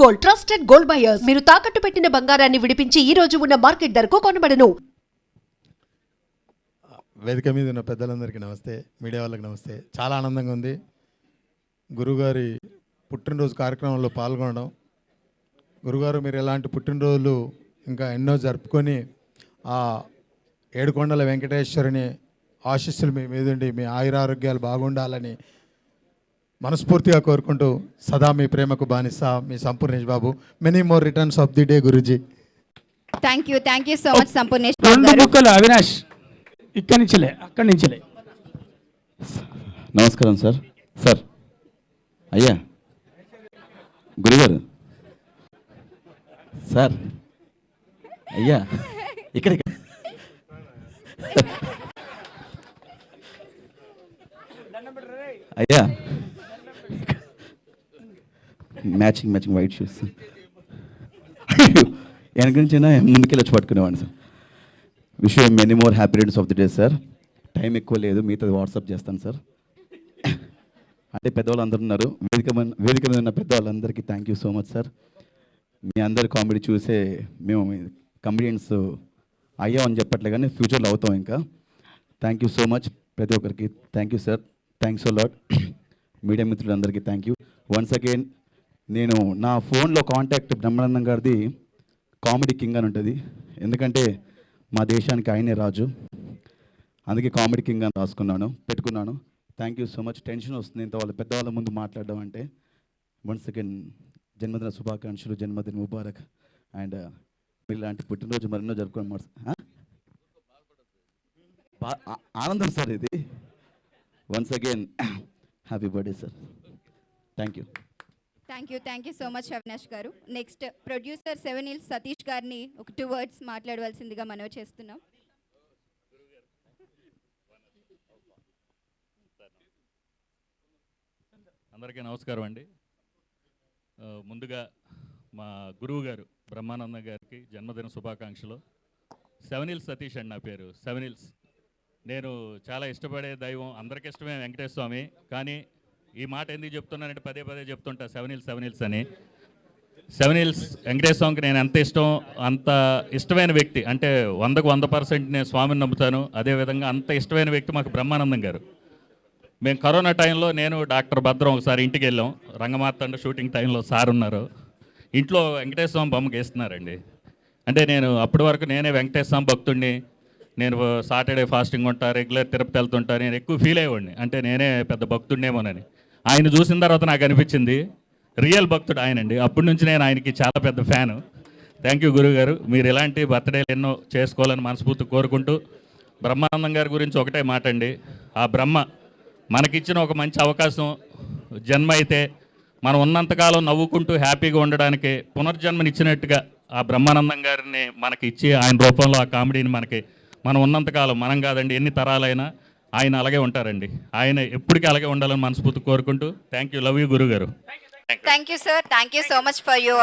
Gold, trusted gold buyers. మీరు తాకట్టు పెట్టిన బంగారాన్ని విడిపించి ఈ రోజు ఉన్న మార్కెట్ ధరకు కొనబడను. వేదిక మీద ఉన్న పెద్దలందరికీ నమస్తే, మీడియా వాళ్ళకి నమస్తే. చాలా ఆనందంగా ఉంది గురుగారి పుట్టినరోజు కార్యక్రమంలో పాల్గొనడం. గురుగారు మీరు ఎలాంటి పుట్టినరోజులు ఇంకా ఎన్నో జరుపుకొని ఆ ఏడుకొండల వెంకటేశ్వరుని ఆశీస్సులు మీ మీదుండి మీ ఆయురారోగ్యాలు బాగుండాలని మనస్ఫూర్తిగా కోరుకుంటూ సదా మీ ప్రేమకు బానిస మీ Sampoornesh Babu. Many more returns of the day గురుజీ. Thank you so much Sampoornesh రెండు గారు. బుక్కలు అవినాష్ ఇక్కడి నుంచిలే అక్కడి నుంచిలే. నమస్కారం సార్. సార్ అయ్యా గురుగారు సార్ అయ్యా ఇక్కడ అయ్యా మ్యాచింగ్ వైట్ షూస్ వెనక నుంచి ముందుకెళ్ళి వచ్చి పట్టుకునేవాడిని sir. Wish you many more happy returns of the day sir. Time ఎక్కువ లేదు, మీతో వాట్సాప్ చేస్తాను సార్. అంటే పెద్దవాళ్ళు అందరూ ఉన్నారు, వేదిక మీద ఉన్న పెద్దవాళ్ళందరికీ thank you so much sir. మీ అందరి కామెడీ చూసే మేము కమెడియన్స్ అయ్యామని చెప్పట్లే కానీ ఫ్యూచర్లో అవుతాం. ఇంకా థ్యాంక్ యూ సో మచ్ ప్రతి ఒక్కరికి. Thank you sir. Thanks so lot. Media మిత్రులందరికీ థ్యాంక్ యూ వన్స్ అగైన్. నేను నా ఫోన్లో కాంటాక్ట్ బ్రహ్మానందం గారిది కామెడీ కింగ్ అని ఉంటుంది, ఎందుకంటే మా దేశానికి ఆయనే రాజు, అందుకే కామెడీ కింగ్ అని పెట్టుకున్నాను. Thank you so much. Tension వస్తుంది ఇంత వాళ్ళ పెద్దవాళ్ళ ముందు మాట్లాడడం అంటే. వన్స్ అగైన్ జన్మదిన శుభాకాంక్షలు, జన్మదిన ముబారక్. అండ్ మీరు ఇలాంటి పుట్టినరోజు మరెన్నో జరుపుకోండి. ఆనందం సార్ ఇది. Once again happy birthday sir. Thank you. Thank you so much Avinash గారు. నెక్స్ట్ ప్రొడ్యూసర్ 7 Hills సతీష్ గారిని ఒక 2 words మాట్లాడవలసిందిగా మనవి చేస్తున్నాం. అందరికీ నమస్కారం అండి. ముందుగా మా గురువు గారు బ్రహ్మానందం గారికి జన్మదిన శుభాకాంక్షలు. 7 Hills సతీష్ అండి నా పేరు. 7 Hills నేను చాలా ఇష్టపడే దైవం, అందరికీ ఇష్టమే వెంకటేశ్వర స్వామి. కానీ ఈ మాట ఎందుకు చెప్తున్నానంటే పదే చెప్తుంటా 7 Hills అని. 7 Hills వెంకటేశ్వర స్వామికి నేను ఎంత ఇష్టమైన వ్యక్తి అంటే 100కు 100% నేను స్వామిని నమ్ముతాను. అదేవిధంగా అంత ఇష్టమైన వ్యక్తి మాకు బ్రహ్మానందం గారు. మేము కరోనా టైంలో నేను డాక్టర్ భద్రం ఒకసారి ఇంటికి వెళ్ళాం. రంగమార్తాండ షూటింగ్ టైంలో సార్ ఉన్నారు, ఇంట్లో వెంకటేశ్వర స్వామి బొమ్మకి వేస్తున్నారండి. అంటే నేను అప్పటి వరకు నేనే వెంకటేశ్వర స్వామి భక్తుడిని, నేను సాటర్డే ఫాస్టింగ్ ఉంటా, రెగ్యులర్ తిరుపతి వెళ్తుంటా, నేను ఎక్కువ ఫీల్ అయ్యేవాడిని, అంటే నేనే పెద్ద భక్తుడినేమోనని. ఆయన చూసిన తర్వాత నాకు అనిపించింది రియల్ భక్తుడు ఆయనండి. అప్పటి నుంచి నేను ఆయనకి చాలా పెద్ద ఫ్యాను. థ్యాంక్ యూ గురుగారు. మీరు ఇలాంటి బర్త్డేలు ఎన్నో చేసుకోవాలని మనస్ఫూర్తి కోరుకుంటూ, బ్రహ్మానందం గారి గురించి ఒకటే మాట అండి. ఆ బ్రహ్మ మనకిచ్చిన ఒక మంచి అవకాశం జన్మ అయితే మనం ఉన్నంతకాలం నవ్వుకుంటూ హ్యాపీగా ఉండడానికి పునర్జన్మనిచ్చినట్టుగా ఆ బ్రహ్మానందం గారిని మనకి ఇచ్చి ఆయన రూపంలో ఆ కామెడీని మనం ఉన్నంతకాలం, మనం కాదండి ఎన్ని తరాలైనా ఆయన అలాగే ఉంటారండి. ఆయన ఎప్పటికీ అలాగే ఉండాలని మనస్ఫూర్తి కోరుకుంటూ థ్యాంక్ యూ. లవ్ యూ గురుగారు. Thank you sir. Thank you so much for your